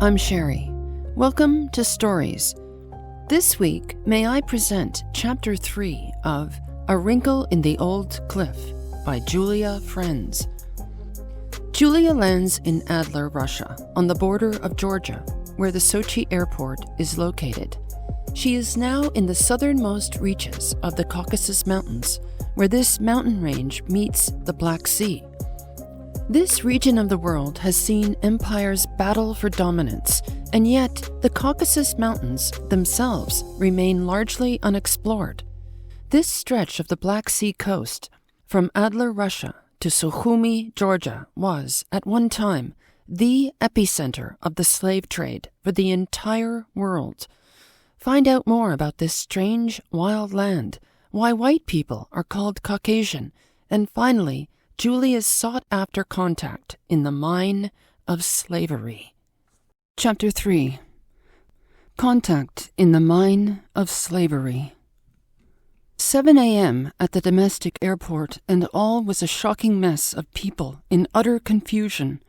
I'm Sherry. Welcome to Stories. This week, may I present Chapter 3 of A Wrinkle in the Old Cliff by Julia Frenz. Julia lands in Adler, Russia, on the border of Georgia, where the Sochi airport is located. She is now in the southernmost reaches of the Caucasus Mountains, where this mountain range meets the Black Sea. This region of the world has seen empires battle for dominance, and yet the Caucasus Mountains themselves remain largely unexplored. This stretch of the Black Sea coast, from Adler, Russia, to Sukhumi, Georgia, was, at one time, the epicenter of the slave trade for the entire world. Find out more about this strange, wild land, why white people are called Caucasian, and finally, Julia's sought-after contact in the mine of slavery. Chapter 3. Contact in the Mine of Slavery. 7 a.m. at the domestic airport, and all was a shocking mess of people in utter confusion.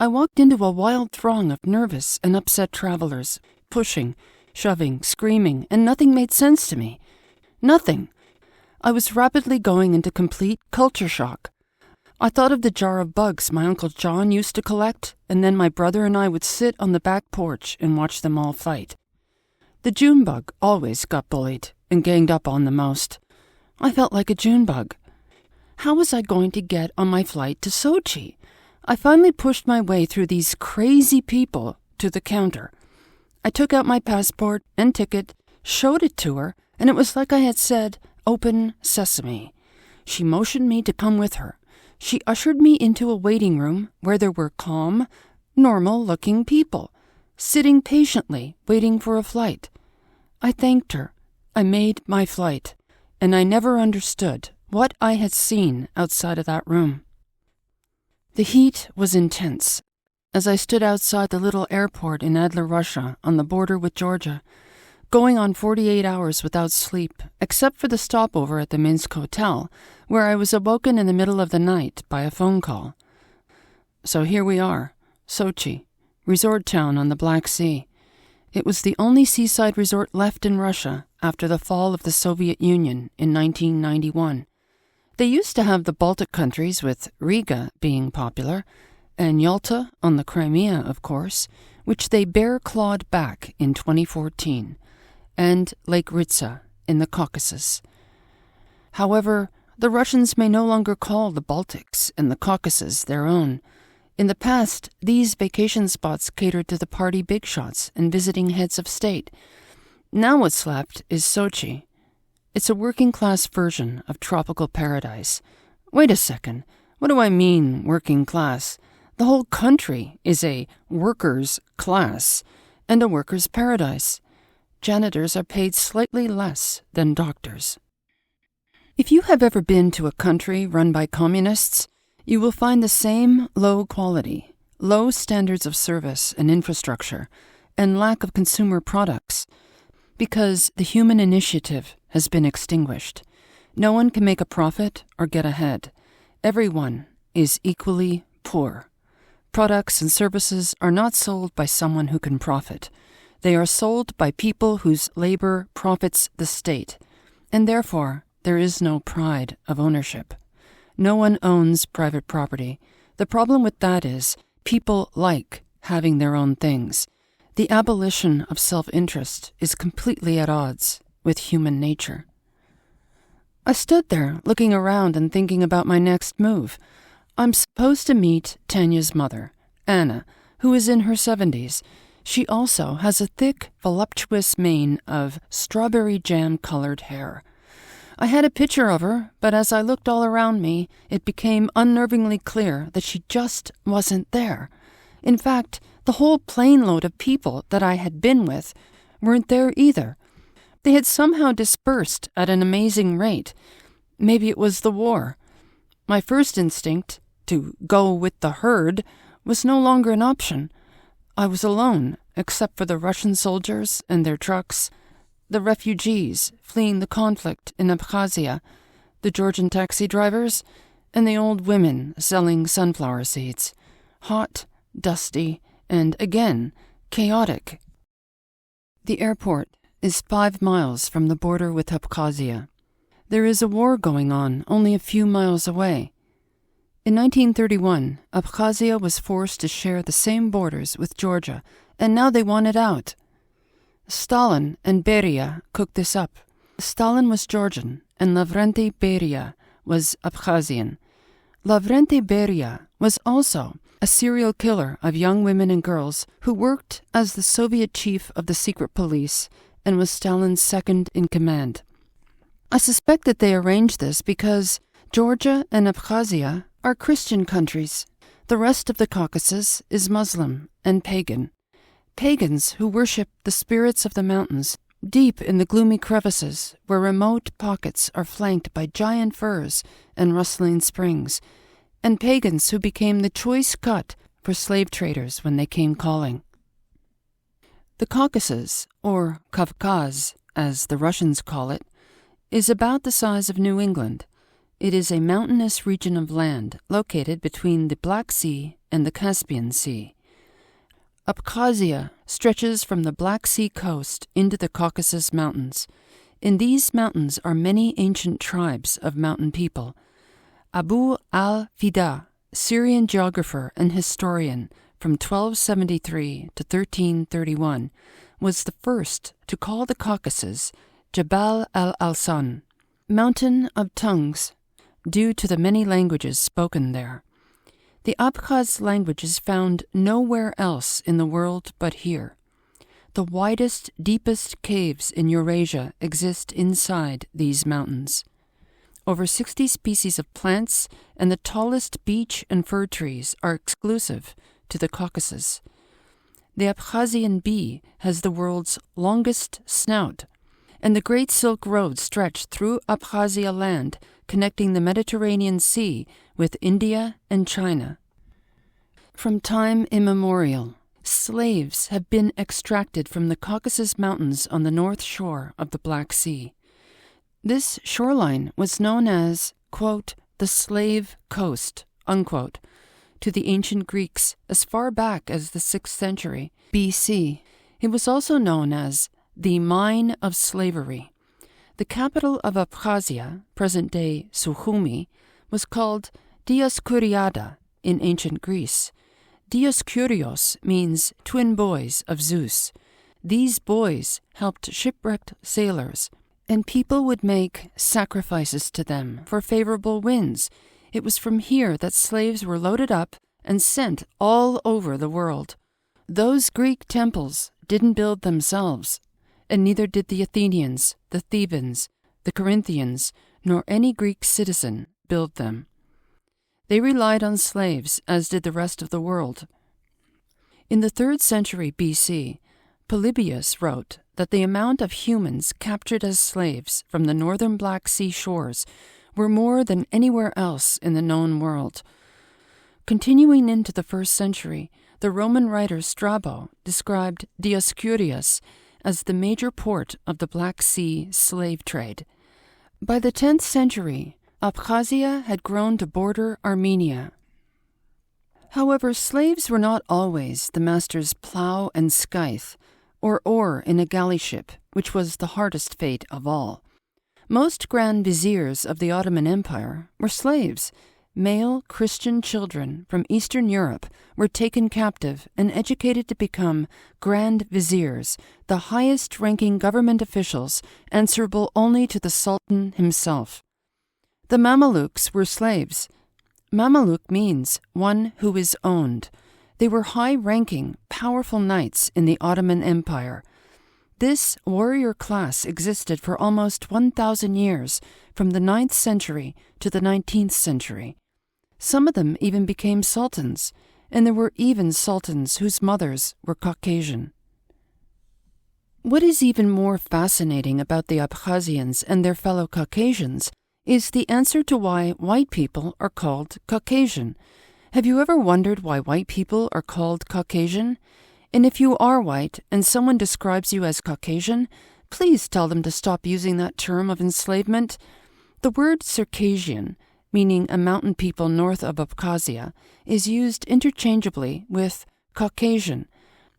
I walked into a wild throng of nervous and upset travelers, pushing, shoving, screaming, and nothing made sense to me. Nothing. I was rapidly going into complete culture shock. I thought of the jar of bugs my Uncle John used to collect, and then my brother and I would sit on the back porch and watch them all fight. The June bug always got bullied and ganged up on the most. I felt like a June bug. How was I going to get on my flight to Sochi? I finally pushed my way through these crazy people to the counter. I took out my passport and ticket, showed it to her, and it was like I had said, "Open sesame." She motioned me to come with her. She ushered me into a waiting room where there were calm, normal-looking people, sitting patiently, waiting for a flight. I thanked her. I made my flight, and I never understood what I had seen outside of that room. The heat was intense. As I stood outside the little airport in Adler, Russia, on the border with Georgia, going on 48 hours without sleep, except for the stopover at the Minsk Hotel, where I was awoken in the middle of the night by a phone call. So here we are, Sochi, resort town on the Black Sea. It was the only seaside resort left in Russia after the fall of the Soviet Union in 1991. They used to have the Baltic countries, with Riga being popular, and Yalta on the Crimea, of course, which they bear-clawed back in 2014. And Lake Ritsa in the Caucasus. However, the Russians may no longer call the Baltics and the Caucasus their own. In the past, these vacation spots catered to the party big shots and visiting heads of state. Now what's left is Sochi. It's a working-class version of tropical paradise. Wait a second, what do I mean, working class? The whole country is a workers' class and a workers' paradise. Janitors are paid slightly less than doctors. If you have ever been to a country run by communists, you will find the same low quality, low standards of service and infrastructure, and lack of consumer products, because the human initiative has been extinguished. No one can make a profit or get ahead. Everyone is equally poor. Products and services are not sold by someone who can profit. They are sold by people whose labor profits the state, and therefore there is no pride of ownership. No one owns private property. The problem with that is people like having their own things. The abolition of self-interest is completely at odds with human nature. I stood there looking around and thinking about my next move. I'm supposed to meet Tanya's mother, Anna, who is in her 70s. She also has a thick, voluptuous mane of strawberry jam-colored hair. I had a picture of her, but as I looked all around me, it became unnervingly clear that she just wasn't there. In fact, the whole plane load of people that I had been with weren't there either. They had somehow dispersed at an amazing rate. Maybe it was the war. My first instinct, to go with the herd, was no longer an option. I was alone, except for the Russian soldiers and their trucks, the refugees fleeing the conflict in Abkhazia, the Georgian taxi drivers, and the old women selling sunflower seeds. Hot, dusty, and again, chaotic. The airport is 5 miles from the border with Abkhazia. There is a war going on only a few miles away. In 1931, Abkhazia was forced to share the same borders with Georgia, and now they want it out. Stalin and Beria cooked this up. Stalin was Georgian, and Lavrentiy Beria was Abkhazian. Lavrentiy Beria was also a serial killer of young women and girls who worked as the Soviet chief of the secret police and was Stalin's second in command. I suspect that they arranged this because Georgia and Abkhazia are Christian countries. The rest of the Caucasus is Muslim and pagan. Pagans who worship the spirits of the mountains deep in the gloomy crevices where remote pockets are flanked by giant firs and rustling springs, and pagans who became the choice cut for slave traders when they came calling. The Caucasus, or Kavkaz, as the Russians call it, is about the size of New England. It is a mountainous region of land located between the Black Sea and the Caspian Sea. Abkhazia stretches from the Black Sea coast into the Caucasus Mountains. In these mountains are many ancient tribes of mountain people. Abu al-Fida, Syrian geographer and historian from 1273 to 1331, was the first to call the Caucasus Jabal al-Alsan, mountain of tongues, due to the many languages spoken there. The Abkhaz language is found nowhere else in the world but here. The widest, deepest caves in Eurasia exist inside these mountains. Over 60 species of plants and the tallest beech and fir trees are exclusive to the Caucasus. The Abkhazian bee has the world's longest snout, and the Great Silk Road stretched through Abkhazia land, connecting the Mediterranean Sea with India and China. From time immemorial, slaves have been extracted from the Caucasus Mountains on the north shore of the Black Sea. This shoreline was known as, quote, the Slave Coast, unquote, to the ancient Greeks as far back as the 6th century B.C. It was also known as the Mine of Slavery. The capital of Abkhazia, present-day Sukhumi, was called Dioscuriada in ancient Greece. Dioskurios means twin boys of Zeus. These boys helped shipwrecked sailors, and people would make sacrifices to them for favorable winds. It was from here that slaves were loaded up and sent all over the world. Those Greek temples didn't build themselves, and neither did the Athenians, the Thebans, the Corinthians, nor any Greek citizen build them. They relied on slaves, as did the rest of the world. In the 3rd century B.C., Polybius wrote that the amount of humans captured as slaves from the northern Black Sea shores were more than anywhere else in the known world. Continuing into the 1st century, the Roman writer Strabo described Dioscurias as the major port of the Black Sea slave trade. By the 10th century, Abkhazia had grown to border Armenia. However, slaves were not always the master's plow and scythe, or oar in a galley ship, which was the hardest fate of all. Most grand viziers of the Ottoman Empire were slaves. Male Christian children from Eastern Europe were taken captive and educated to become grand viziers, the highest-ranking government officials answerable only to the Sultan himself. The Mamelukes were slaves. Mameluk means one who is owned. They were high-ranking, powerful knights in the Ottoman Empire. This warrior class existed for almost 1,000 years, from the 9th century to the 19th century. Some of them even became sultans, and there were even sultans whose mothers were Caucasian. What is even more fascinating about the Abkhazians and their fellow Caucasians is the answer to why white people are called Caucasian. Have you ever wondered why white people are called Caucasian? And if you are white and someone describes you as Caucasian, please tell them to stop using that term of enslavement. The word Circassian, meaning a mountain people north of Abkhazia, is used interchangeably with Caucasian.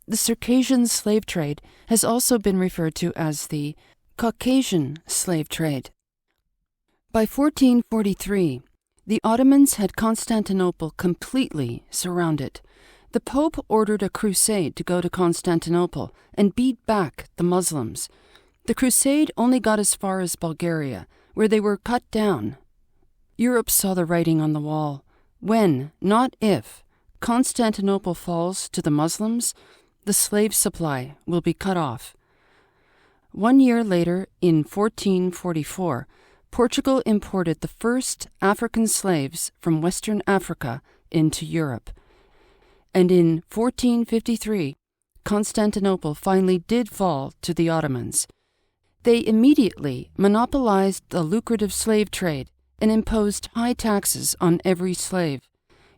The Circassian slave trade has also been referred to as the Caucasian slave trade. By 1443, the Ottomans had Constantinople completely surrounded. The Pope ordered a crusade to go to Constantinople and beat back the Muslims. The crusade only got as far as Bulgaria, where they were cut down. Europe saw the writing on the wall. When, not if, Constantinople falls to the Muslims, the slave supply will be cut off. 1 year later, in 1444, Portugal imported the first African slaves from Western Africa into Europe. And in 1453, Constantinople finally did fall to the Ottomans. They immediately monopolized the lucrative slave trade and imposed high taxes on every slave.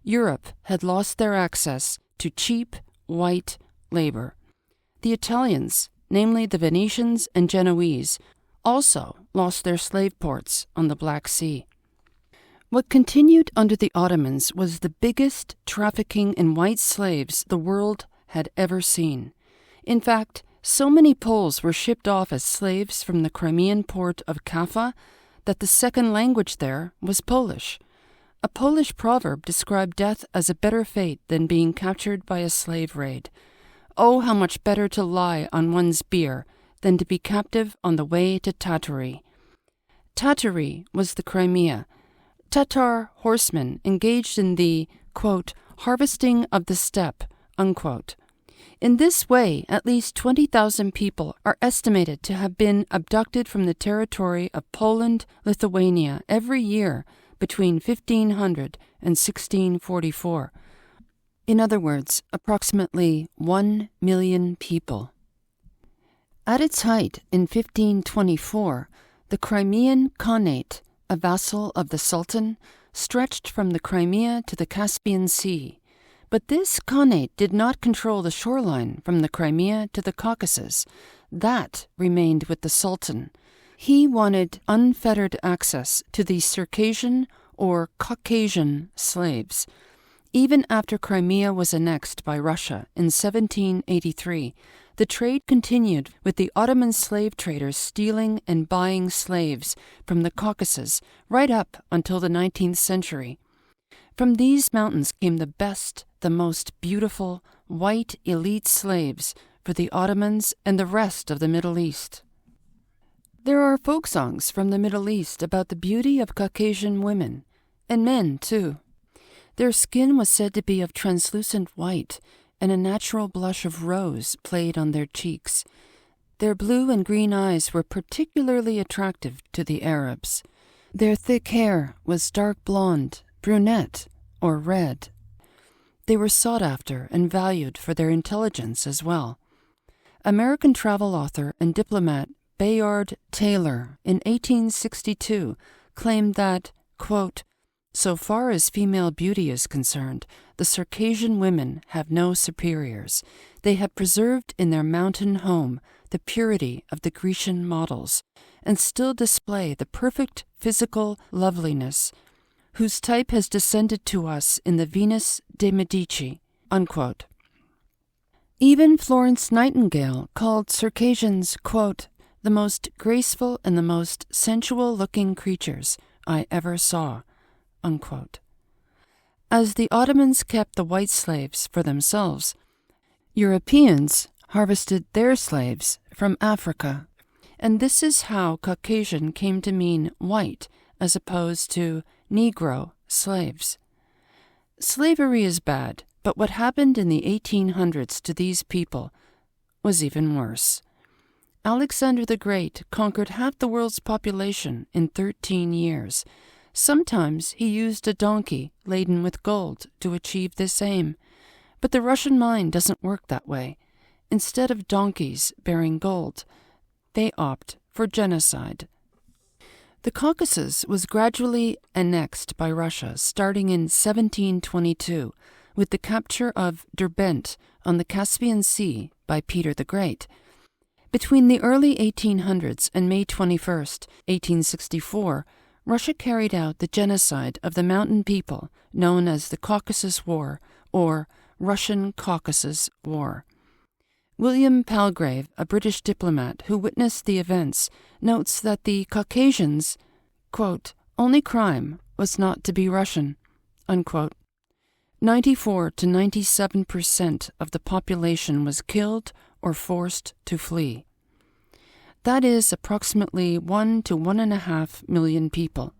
Europe had lost their access to cheap, white labor. The Italians, namely the Venetians and Genoese, also lost their slave ports on the Black Sea. What continued under the Ottomans was the biggest trafficking in white slaves the world had ever seen. In fact, so many Poles were shipped off as slaves from the Crimean port of Kaffa that the second language there was Polish. A Polish proverb described death as a better fate than being captured by a slave raid. Oh, how much better to lie on one's bier than to be captive on the way to Tartary. Tartary was the Crimea. Tatar horsemen engaged in the, quote, harvesting of the steppe, unquote. In this way, at least 20,000 people are estimated to have been abducted from the territory of Poland, Lithuania every year between 1500 and 1644. In other words, approximately 1 million people. At its height in 1524, the Crimean Khanate, a vassal of the Sultan, stretched from the Crimea to the Caspian Sea. But this Khanate did not control the shoreline from the Crimea to the Caucasus. That remained with the Sultan. He wanted unfettered access to the Circassian or Caucasian slaves. Even after Crimea was annexed by Russia in 1783, the trade continued, with the Ottoman slave traders stealing and buying slaves from the Caucasus right up until the 19th century. From these mountains came the best, the most beautiful, white elite slaves for the Ottomans and the rest of the Middle East. There are folk songs from the Middle East about the beauty of Caucasian women, and men too. Their skin was said to be of translucent white, and a natural blush of rose played on their cheeks. Their blue and green eyes were particularly attractive to the Arabs. Their thick hair was dark blonde, brunette, or red. They were sought after and valued for their intelligence as well. American travel author and diplomat Bayard Taylor in 1862 claimed that, quote, so far as female beauty is concerned, the Circassian women have no superiors. They have preserved in their mountain home the purity of the Grecian models, and still display the perfect physical loveliness whose type has descended to us in the Venus de Medici, unquote. Even Florence Nightingale called Circassians, quote, the most graceful and the most sensual-looking creatures I ever saw, unquote. As the Ottomans kept the white slaves for themselves, Europeans harvested their slaves from Africa, and this is how Caucasian came to mean white as opposed to Negro slaves. Slavery is bad, but what happened in the 1800s to these people was even worse. Alexander the Great conquered half the world's population in 13 years. Sometimes he used a donkey laden with gold to achieve this aim. But the Russian mind doesn't work that way. Instead of donkeys bearing gold, they opt for genocide. The Caucasus was gradually annexed by Russia starting in 1722 with the capture of Derbent on the Caspian Sea by Peter the Great. Between the early 1800s and May 21st, 1864, Russia carried out the genocide of the mountain people known as the Caucasus War or Russian Caucasus War. William Palgrave, a British diplomat who witnessed the events, notes that the Caucasians, quote, only crime was not to be Russian, unquote. 94 to 97% of the population was killed or forced to flee. That is approximately 1 to 1.5 million people.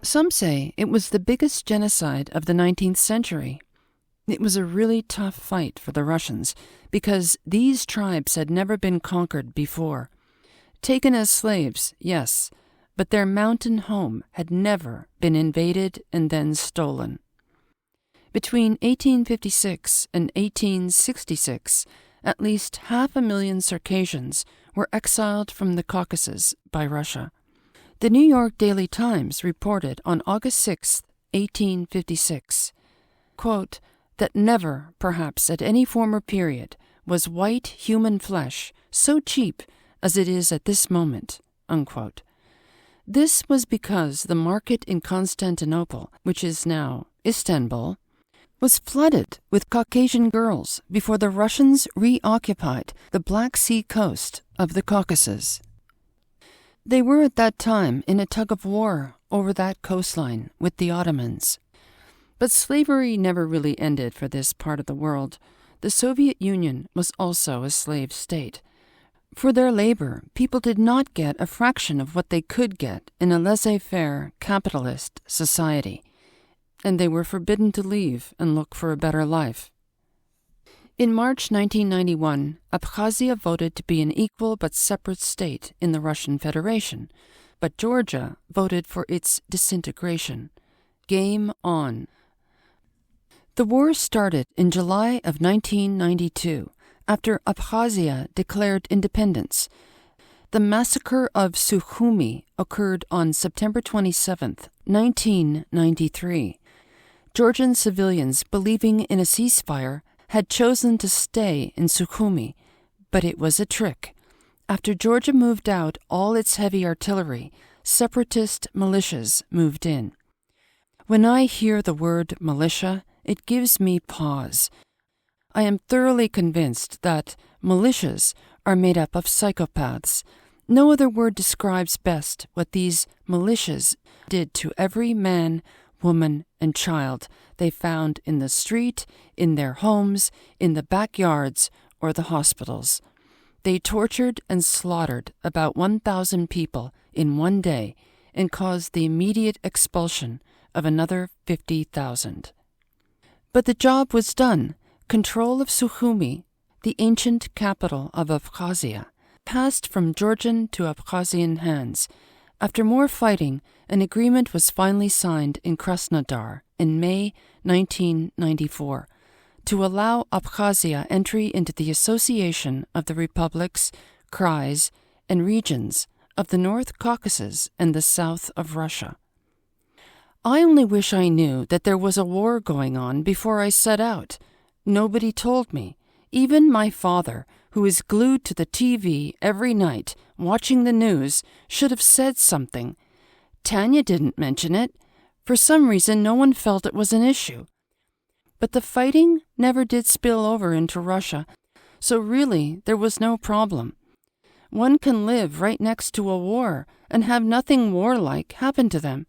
Some say it was the biggest genocide of the 19th century. It was a really tough fight for the Russians because these tribes had never been conquered before. Taken as slaves, yes, but their mountain home had never been invaded and then stolen. Between 1856 and 1866, at least 500,000 Circassians were exiled from the Caucasus by Russia. The New York Daily Times reported on August 6, 1856, quote, that never, perhaps at any former period, was white human flesh so cheap as it is at this moment, unquote. This was because the market in Constantinople, which is now Istanbul, was flooded with Caucasian girls before the Russians reoccupied the Black Sea coast of the Caucasus. They were at that time in a tug-of-war over that coastline with the Ottomans. But slavery never really ended for this part of the world. The Soviet Union was also a slave state. For their labor, people did not get a fraction of what they could get in a laissez-faire capitalist society, and they were forbidden to leave and look for a better life. In March 1991, Abkhazia voted to be an equal but separate state in the Russian Federation, but Georgia voted for its disintegration. Game on. The war started in July of 1992, after Abkhazia declared independence. The massacre of Sukhumi occurred on September 27, 1993. Georgian civilians believing in a ceasefire had chosen to stay in Sukhumi, but it was a trick. After Georgia moved out all its heavy artillery, separatist militias moved in. When I hear the word militia, it gives me pause. I am thoroughly convinced that militias are made up of psychopaths. No other word describes best what these militias did to every man, woman, and child they found in the street, in their homes, in the backyards, or the hospitals. They tortured and slaughtered about 1,000 people in one day and caused the immediate expulsion of another 50,000. But the job was done. Control of Sukhumi, the ancient capital of Abkhazia, passed from Georgian to Abkhazian hands. After more fighting, an agreement was finally signed in Krasnodar in May 1994 to allow Abkhazia entry into the Association of the Republics, Krais, and Regions of the North Caucasus and the south of Russia. I only wish I knew that there was a war going on before I set out. Nobody told me. Even my father, who is glued to the TV every night, watching the news, should have said something. Tanya didn't mention it. For some reason, no one felt it was an issue. But the fighting never did spill over into Russia, so really there was no problem. One can live right next to a war and have nothing warlike happen to them,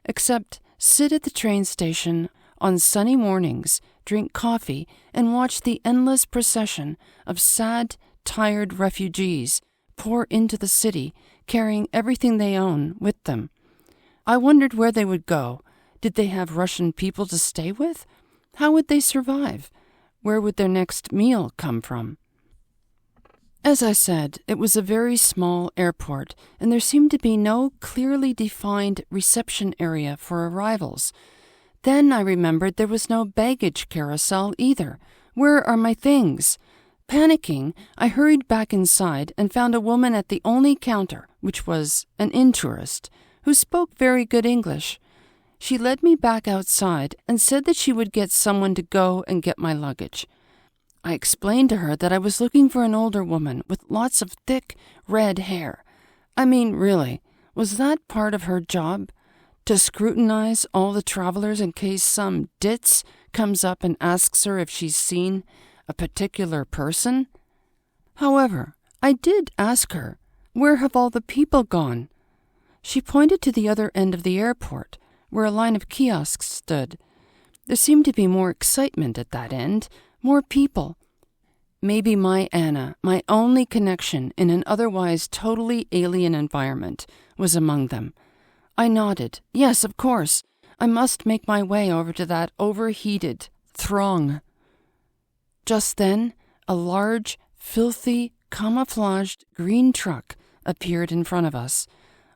except sit at the train station on sunny mornings, drink coffee, and watch the endless procession of sad, tired refugees pour into the city, carrying everything they own with them. I wondered where they would go. Did they have Russian people to stay with? How would they survive? Where would their next meal come from? As I said, it was a very small airport, and there seemed to be no clearly defined reception area for arrivals. Then I remembered there was no baggage carousel either. Where are my things? Panicking, I hurried back inside and found a woman at the only counter, which was an in-tourist, who spoke very good English. She led me back outside and said that she would get someone to go and get my luggage. I explained to her that I was looking for an older woman with lots of thick, red hair. I mean, really, was that part of her job? To scrutinize all the travelers in case some ditz comes up and asks her if she's seen a particular person? However, I did ask her, "Where have all the people gone?" She pointed to the other end of the airport, where a line of kiosks stood. There seemed to be more excitement at that end, more people. Maybe my Anna, my only connection in an otherwise totally alien environment, was among them. I nodded. Yes, of course. I must make my way over to that overheated throng. Just then, a large, filthy, camouflaged green truck appeared in front of us.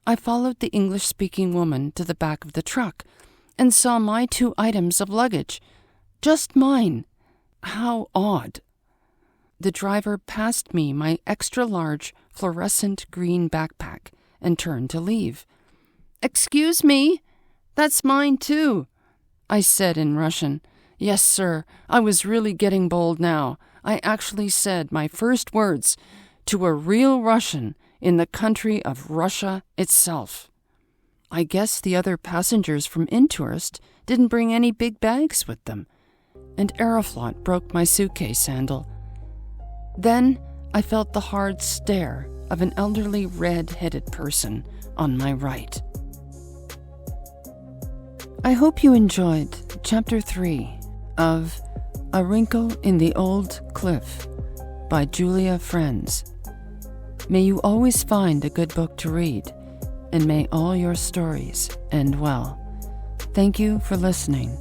I followed the English-speaking woman to the back of the truck and saw my 2 items of luggage. Just mine. How odd. The driver passed me my extra-large fluorescent green backpack and turned to leave. "Excuse me, that's mine too," I said in Russian. Yes, sir, I was really getting bold now. I actually said my first words to a real Russian in the country of Russia itself. I guess the other passengers from Intourist didn't bring any big bags with them, and Aeroflot broke my suitcase handle. Then I felt the hard stare of an elderly red-headed person on my right. I hope you enjoyed Chapter 3 of A Wrinkle in the Old Cliff by Julia Frenz. May you always find a good book to read, and may all your stories end well. Thank you for listening.